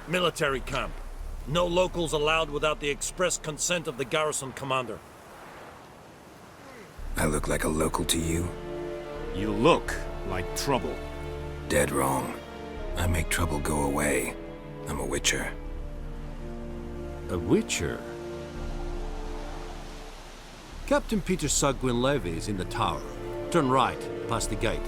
Military camp. No locals allowed without the express consent of the garrison commander. I look like a local to you? You look like trouble. Dead wrong. I make trouble go away. I'm a witcher. A witcher? Captain Peter Sagwin Levy is in the tower. Turn right, past the gate.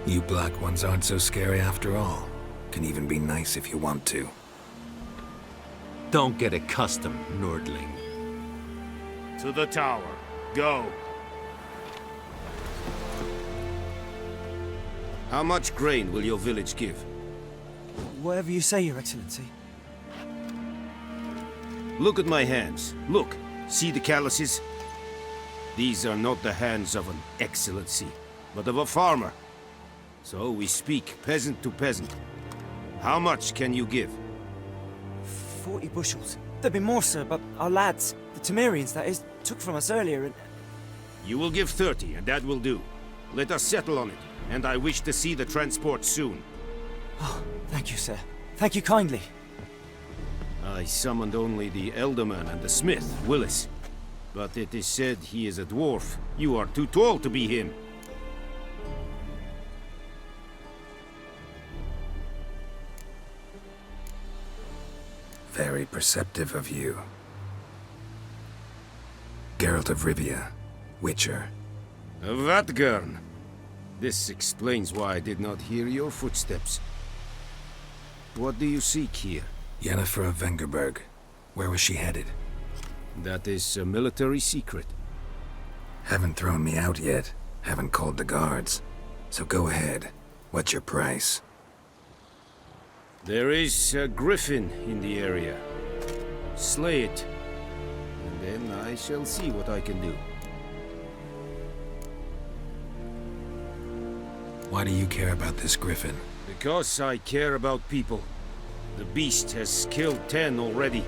You black ones aren't so scary after all. Can even be nice if you want to. Don't get accustomed, Nordling. To the tower. Go. How much grain will your village give? Whatever you say, Your Excellency. Look at my hands. Look. See the calluses? These are not the hands of an excellency, but of a farmer. So we speak peasant to peasant. How much can you give? 40 bushels. There'd be more, sir, but our lads, the Temerians that is, took from us earlier and... You will give 30, and that will do. Let us settle on it, and I wish to see the transport soon. Oh, thank you, sir. Thank you kindly. I summoned only the Elderman and the smith, Willis. But it is said he is a dwarf. You are too tall to be him. Very perceptive of you. Geralt of Rivia, Witcher. Vatgern. This explains why I did not hear your footsteps. What do you seek here? Yennefer of Vengerberg. Where was she headed? That is a military secret. Haven't thrown me out yet. Haven't called the guards. So go ahead. What's your price? There is a griffin in the area. Slay it, and then I shall see what I can do. Why do you care about this griffin? Because I care about people. The beast has killed 10 already,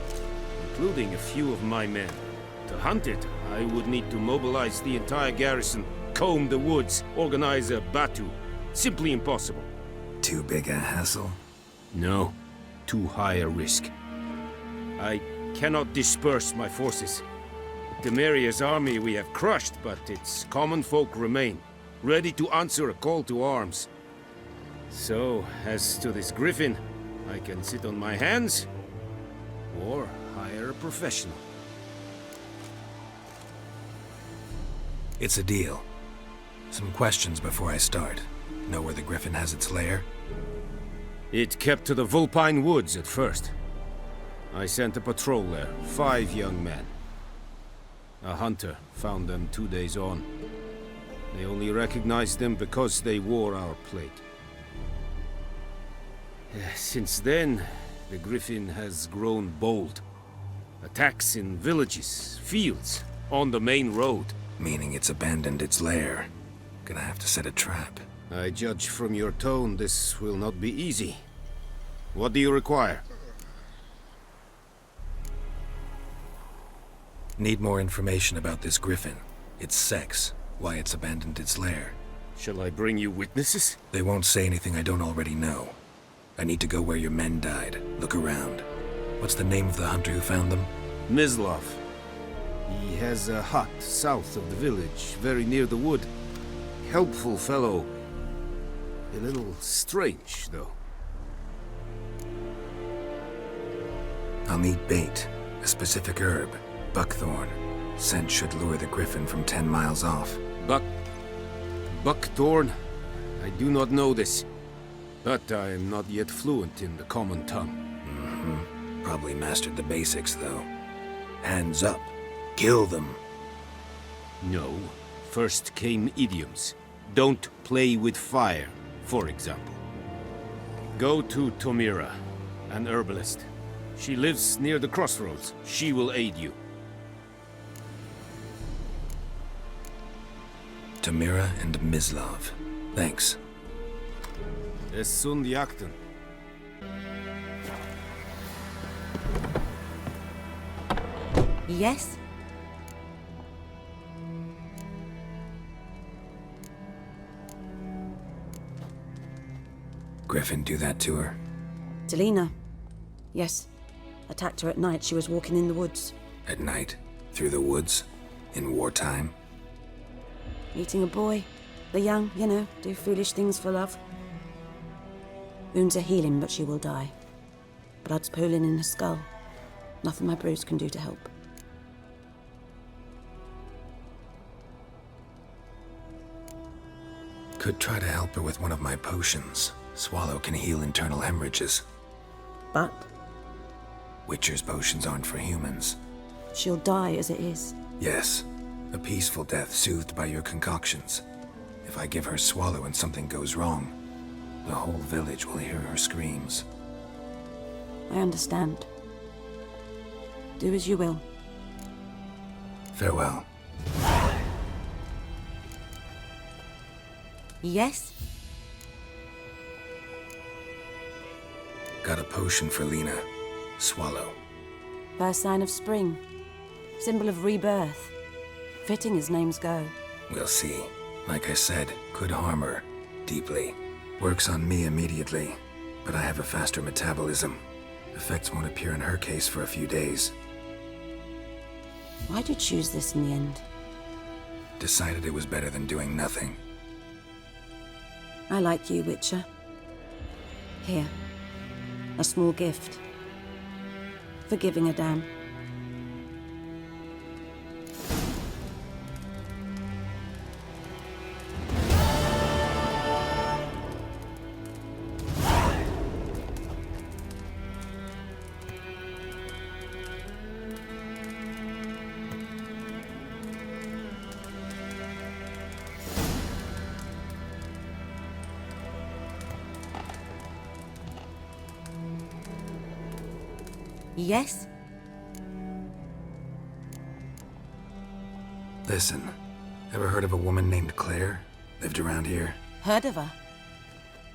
including a few of my men. To hunt it, I would need to mobilize the entire garrison, comb the woods, organize a batu. Simply impossible. Too big a hassle? No, too high a risk. I cannot disperse my forces. Temeria's army we have crushed, but its common folk remain, ready to answer a call to arms. So, as to this griffin, I can sit on my hands, or hire a professional. It's a deal. Some questions before I start. Know where the griffin has its lair? It kept to the Vulpine Woods at first. I sent a patrol there, 5 young men. A hunter found them 2 days on. They only recognized them because they wore our plate. Since then, the griffin has grown bold. Attacks in villages, fields, on the main road. Meaning it's abandoned its lair. Gonna have to set a trap. I judge from your tone this will not be easy. What do you require? Need more information about this griffin. Its sex, why it's abandoned its lair. Shall I bring you witnesses? They won't say anything I don't already know. I need to go where your men died. Look around. What's the name of the hunter who found them? Mislav. He has a hut south of the village, very near the wood. Helpful fellow. A little strange, though. I'll need bait, a specific herb, buckthorn. Scent should lure the griffin from 10 miles off. Buckthorn? I do not know this. But I am not yet fluent in the common tongue. Probably mastered the basics, though. Hands up. Kill them. No. First came idioms. Don't play with fire, for example. Go to Tomira, an herbalist. She lives near the crossroads. She will aid you. Tamira and Mislav. Thanks. Es sunt jakten. Yes? Griffin do that to her? Delina. Yes. Attacked her at night. She was walking in the woods. At night? Through the woods? In wartime? Eating a boy. The young, you know, do foolish things for love. Wounds are healing, but she will die. Blood's pooling in her skull. Nothing my bruise can do to help. Could try to help her with one of my potions. Swallow can heal internal hemorrhages. But Witcher's potions aren't for humans. she'll die as it is. Yes, a peaceful death soothed by your concoctions. If I give her Swallow and something goes wrong, the whole village will hear her screams. I understand. Do as you will. Farewell. Yes? Got a potion for Lena. Swallow. First sign of spring. Symbol of rebirth. Fitting as names go. We'll see. Like I said, could harm her. Deeply. Works on me immediately, but I have a faster metabolism. Effects won't appear in her case for a few days. Why'd you choose this in the end? Decided it was better than doing nothing. I like you, Witcher. Here. A small gift. For giving a damn. Yes? Listen, ever heard of a woman named Claire? Lived around here? Heard of her?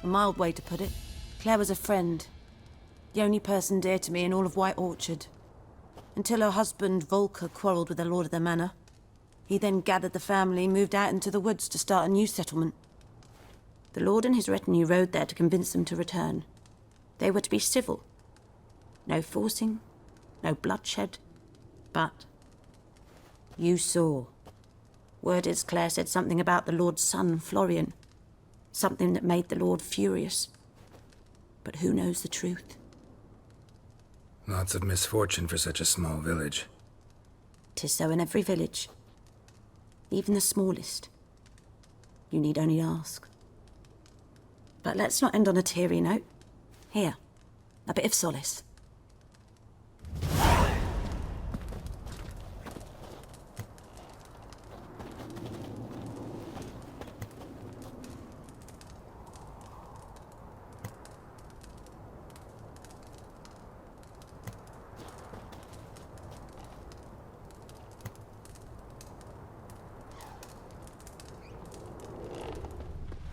A mild way to put it. Claire was a friend. The only person dear to me in all of White Orchard. Until her husband, Volker, quarreled with the lord of the manor. He then gathered the family, moved out into the woods to start a new settlement. The lord and his retinue rode there to convince them to return. They were to be civil. No forcing, no bloodshed, but you saw. Word is Claire said something about the Lord's son, Florian. Something that made the Lord furious. But who knows the truth? Lots of misfortune for such a small village. 'Tis so in every village. Even the smallest. You need only ask. But let's not end on a teary note. Here, a bit of solace.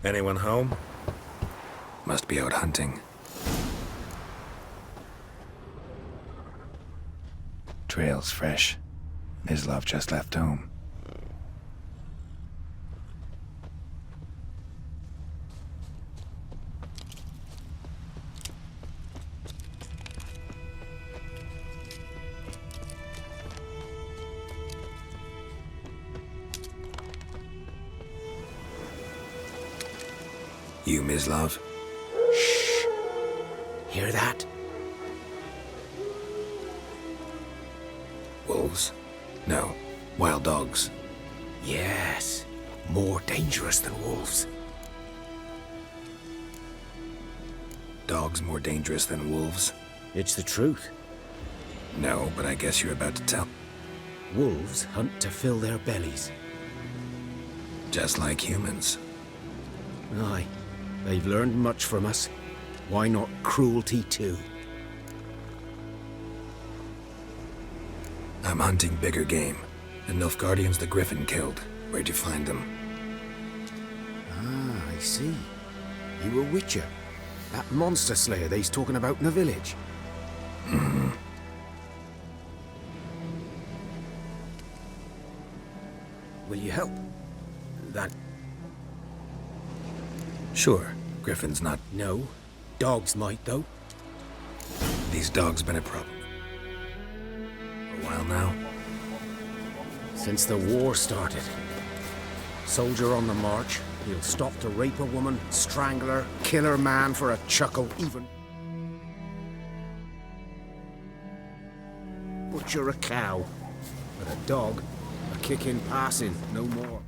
Anyone home? Must be out hunting. Trail's fresh. Mislov just left home. You, Mislov? Shh. Hear that? Wolves? No. Wild dogs. Yes. More dangerous than wolves. Dogs more dangerous than wolves? It's the truth. No, but I guess you're about to tell. Wolves hunt to fill their bellies. Just like humans. Aye. They've learned much from us. Why not cruelty too? I'm hunting bigger game. The Nilfgaardians the Griffin killed. Where'd you find them? Ah, I see. You a witcher. That monster slayer they's talking about in the village. Mm-hmm. Will you help? That... Sure. Griffin's not... No. Dogs might, though. These dogs been a problem. A while now? Since the war started. Soldier on the march, he'll stop to rape a woman, strangle her, kill her man for a chuckle, even butcher a cow. But a dog, a kick in passing, no more.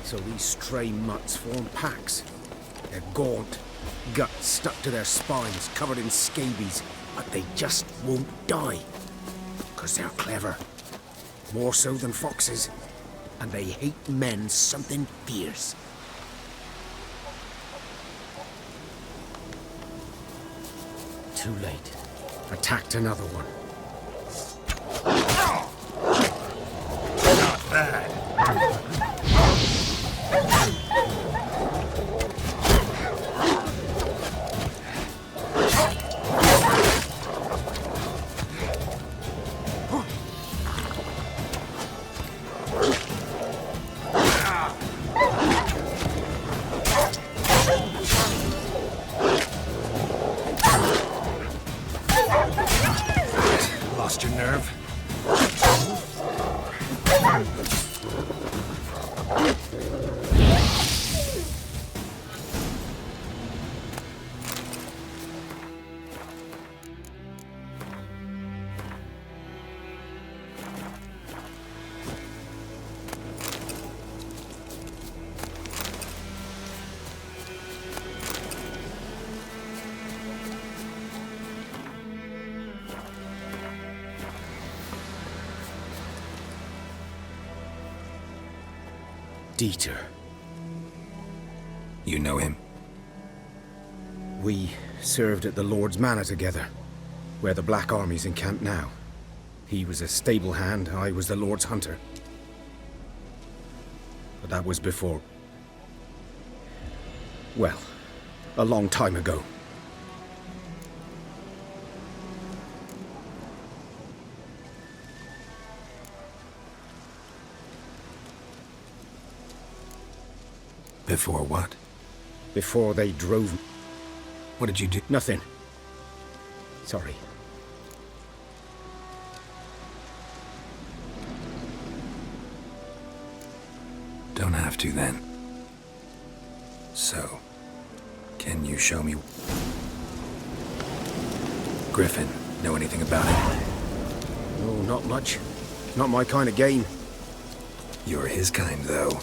So these stray mutts form packs. They're gaunt, guts stuck to their spines, covered in scabies, but they just won't die. 'Cause they're clever. More so than foxes. And they hate men something fierce. Too late. Attacked another one. Not bad. Lost your nerve? Dieter. You know him? We served at the Lord's Manor together, where the Black Army's encamped now. He was a stable hand, I was the Lord's hunter. But that was before... well, a long time ago. Before what? Before they drove me. What did you do? Nothing. Sorry. Don't have to then. So, can you show me? Griffin, know anything about it? No, not much. Not my kind of game. You're his kind, though.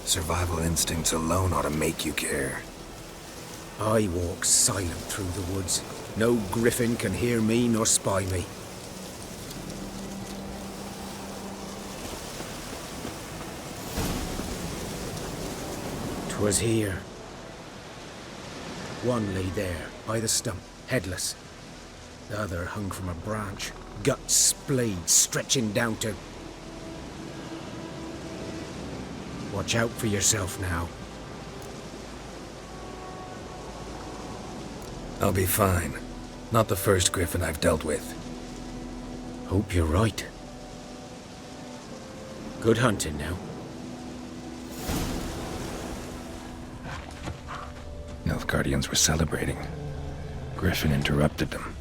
Survival instincts alone ought to make you care. I walk silent through the woods. No griffin can hear me nor spy me. 'Twas here. One lay there, by the stump, headless. The other hung from a branch, guts splayed, stretching down to... Watch out for yourself now. I'll be fine. Not the first griffin I've dealt with. Hope you're right. Good hunting now. Nilfgaardians were celebrating. Griffin interrupted them.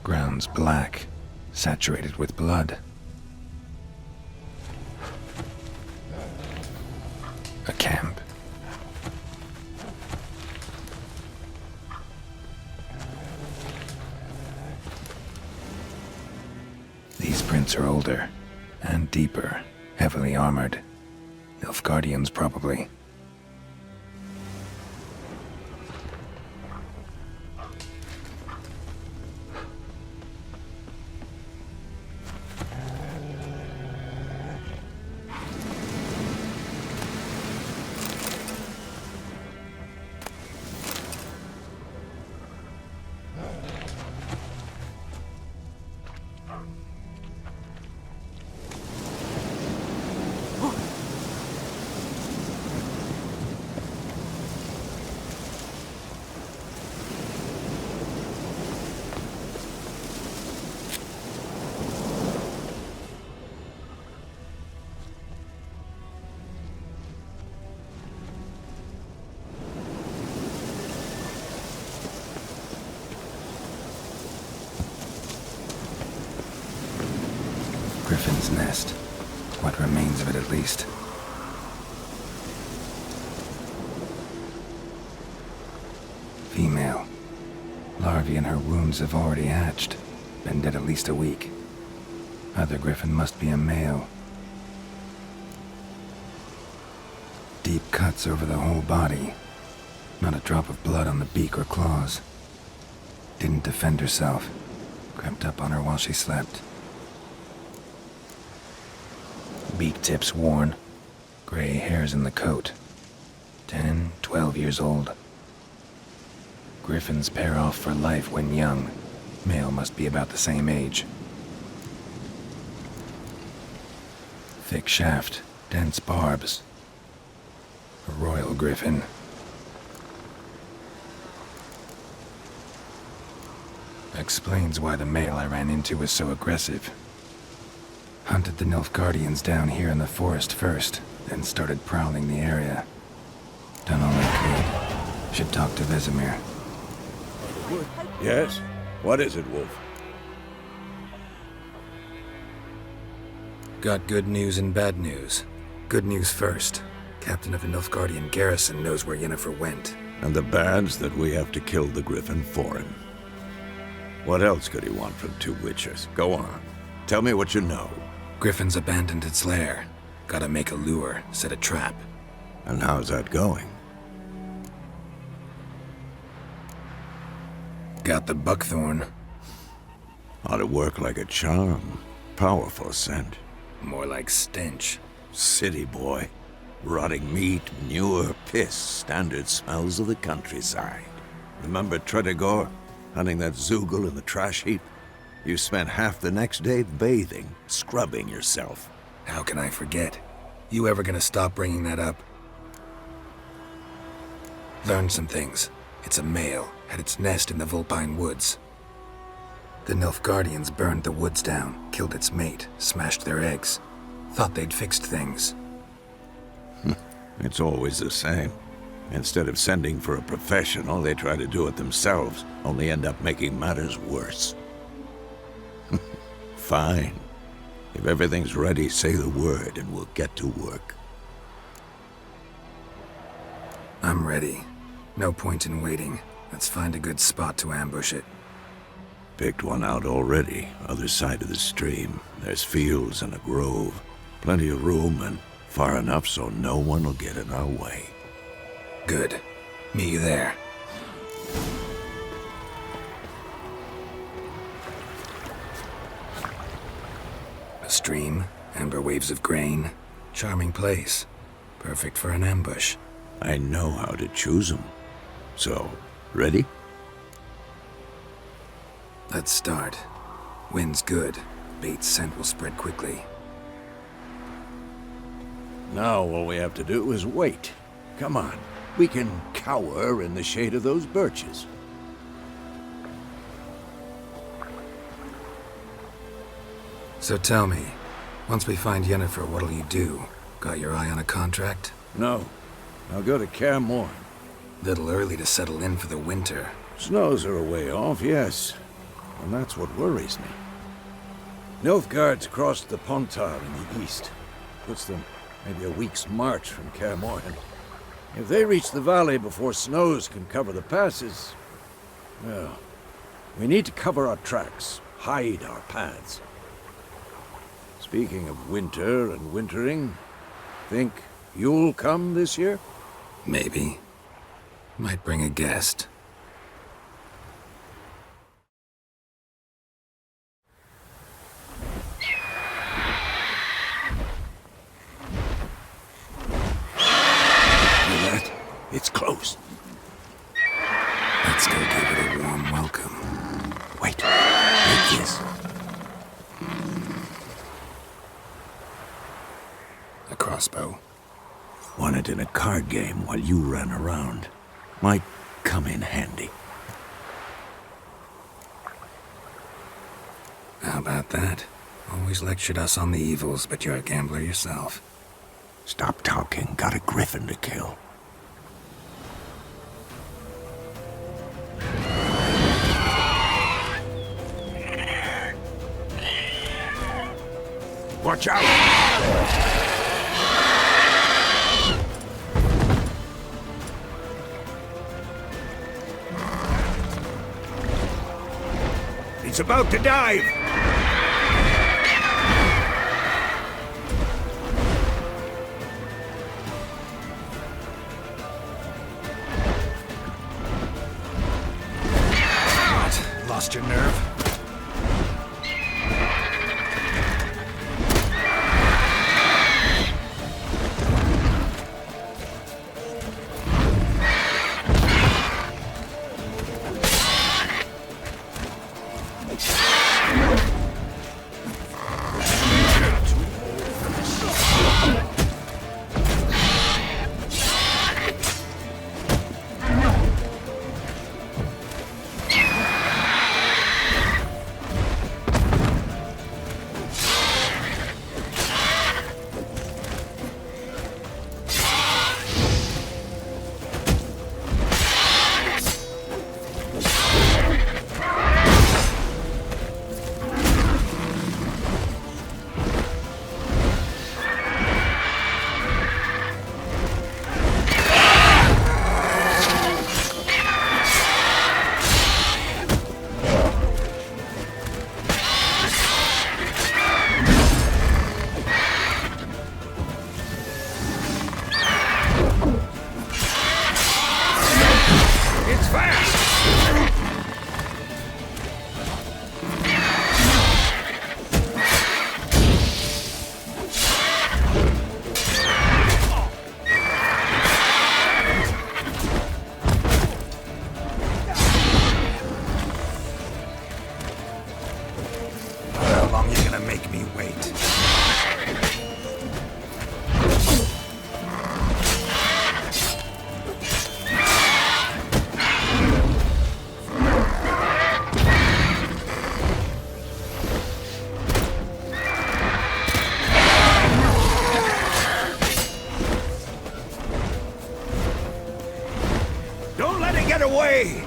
Ground's black, saturated with blood. A camp. These prints are older and deeper, heavily armored. Nilfgaardians, probably. Griffin's nest. What remains of it, at least. Female. Larvae in her wounds have already hatched. Been dead at least a week. Other griffin must be a male. Deep cuts over the whole body. Not a drop of blood on the beak or claws. Didn't defend herself. Crept up on her while she slept. Beak tips worn. Gray hairs in the coat. 10, 12 years old. Griffins pair off for life when young. Male must be about the same age. Thick shaft, dense barbs. A royal griffin. Explains why the male I ran into was so aggressive. Hunted the Nilfgaardians down here in the forest first, then started prowling the area. Done all I could. Should talk to Vesemir. Yes? What is it, Wolf? Got good news and bad news. Good news first. Captain of the Nilfgaardian garrison knows where Yennefer went. And the bad's that we have to kill the Griffin for him. What else could he want from two witches? Go on. Tell me what you know. Griffin's abandoned its lair. Gotta make a lure, set a trap. And how's that going? Got the buckthorn. Ought to work like a charm. Powerful scent. More like stench. City boy. Rotting meat, manure, piss. Standard smells of the countryside. Remember Tredegor? Hunting that Zoogle in the trash heap? You spent half the next day bathing, scrubbing yourself. How can I forget? You ever gonna stop bringing that up? Learned some things. It's a male, had its nest in the Vulpine Woods. The Nilfgaardians burned the woods down, killed its mate, smashed their eggs. Thought they'd fixed things. It's always the same. Instead of sending for a professional, they try to do it themselves, only end up making matters worse. Fine. If everything's ready, say the word and we'll get to work. I'm ready. No point in waiting. Let's find a good spot to ambush it. Picked one out already, other side of the stream. There's fields and a grove. Plenty of room and far enough so no one will get in our way. Good. Meet you there. A stream, amber waves of grain. Charming place. Perfect for an ambush. I know how to choose them. So, ready? Let's start. Wind's good. Bait's scent will spread quickly. Now all we have to do is wait. Come on. We can cower in the shade of those birches. So tell me, once we find Yennefer, what'll you do? Got your eye on a contract? No. I'll go to Kaer Morhen. Little early to settle in for the winter. Snows are a way off, yes. And that's what worries me. Nilfgaard's crossed the Pontar in the east. Puts them maybe a week's march from Kaer Morhen. If they reach the valley before snows can cover the passes, well, we need to cover our tracks, hide our paths. Speaking of winter and wintering, think you'll come this year? Maybe. Might bring a guest. It's close. Let's go give it a warm welcome. Wait. Take this. A crossbow. Won it in a card game while you ran around. Might come in handy. How about that? Always lectured us on the evils, but you're a gambler yourself. Stop talking. Got a griffin to kill. Watch out! He's about to dive! What? Lost your nerve? Don't let it get away!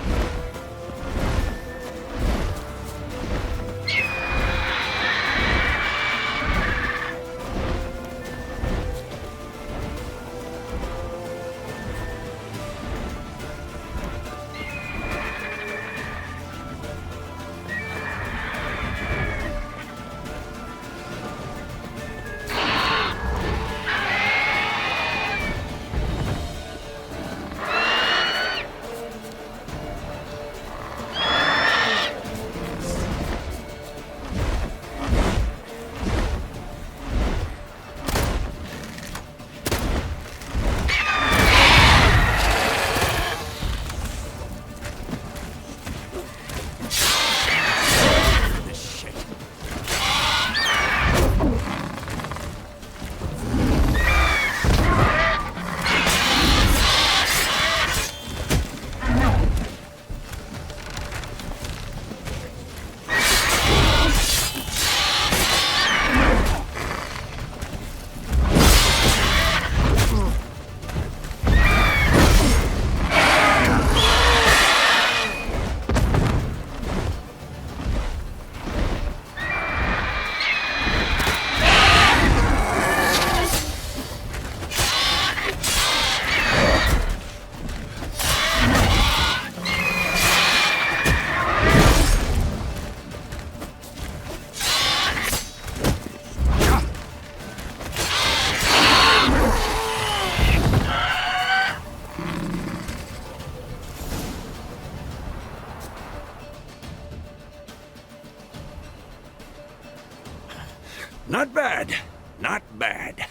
Not bad. Not bad.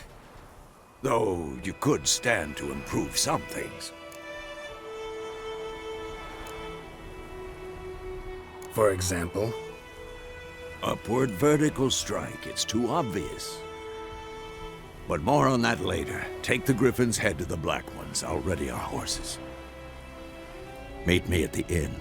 Though you could stand to improve some things. For example? Upward vertical strike. It's too obvious. But more on that later. Take the Griffin's head to the Black Ones. I'll ready our horses. Meet me at the inn.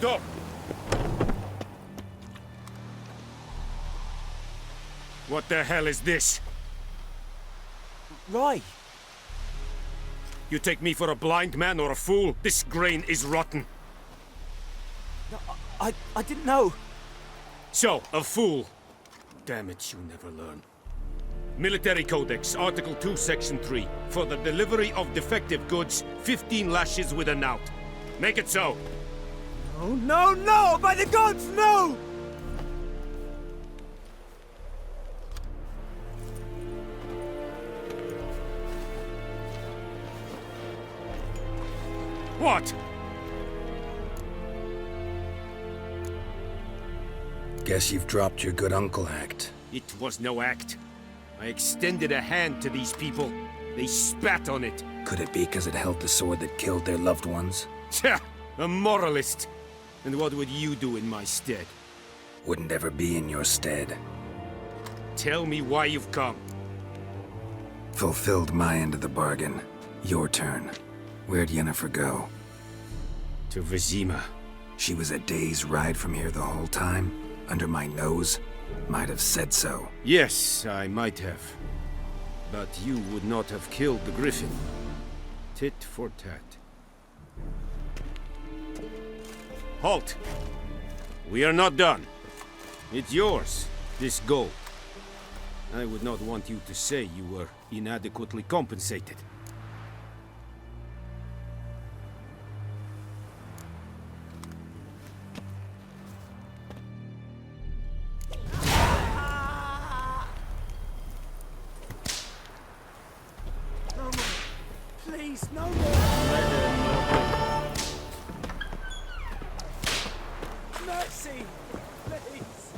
Stop! What the hell is this? Rye! You take me for a blind man or a fool? This grain is rotten. No, I didn't know. So, a fool. Damn it, you never learn. Military Codex, Article 2, Section 3. For the delivery of defective goods, 15 lashes with a knout. Make it so. Oh, no, no! By the gods, no! What? Guess you've dropped your good uncle act. It was no act. I extended a hand to these people. They spat on it. Could it be because it held the sword that killed their loved ones? Tja, a moralist. And what would you do in my stead? Wouldn't ever be in your stead. Tell me why you've come. Fulfilled my end of the bargain. Your turn. Where'd Yennefer go? To Vizima. She was a day's ride from here the whole time? Under my nose? Might have said so. Yes, I might have. But you would not have killed the griffin. Tit for tat. Halt! We are not done. It's yours, this gold. I would not want you to say you were inadequately compensated. Please, no more! Mercy! Please!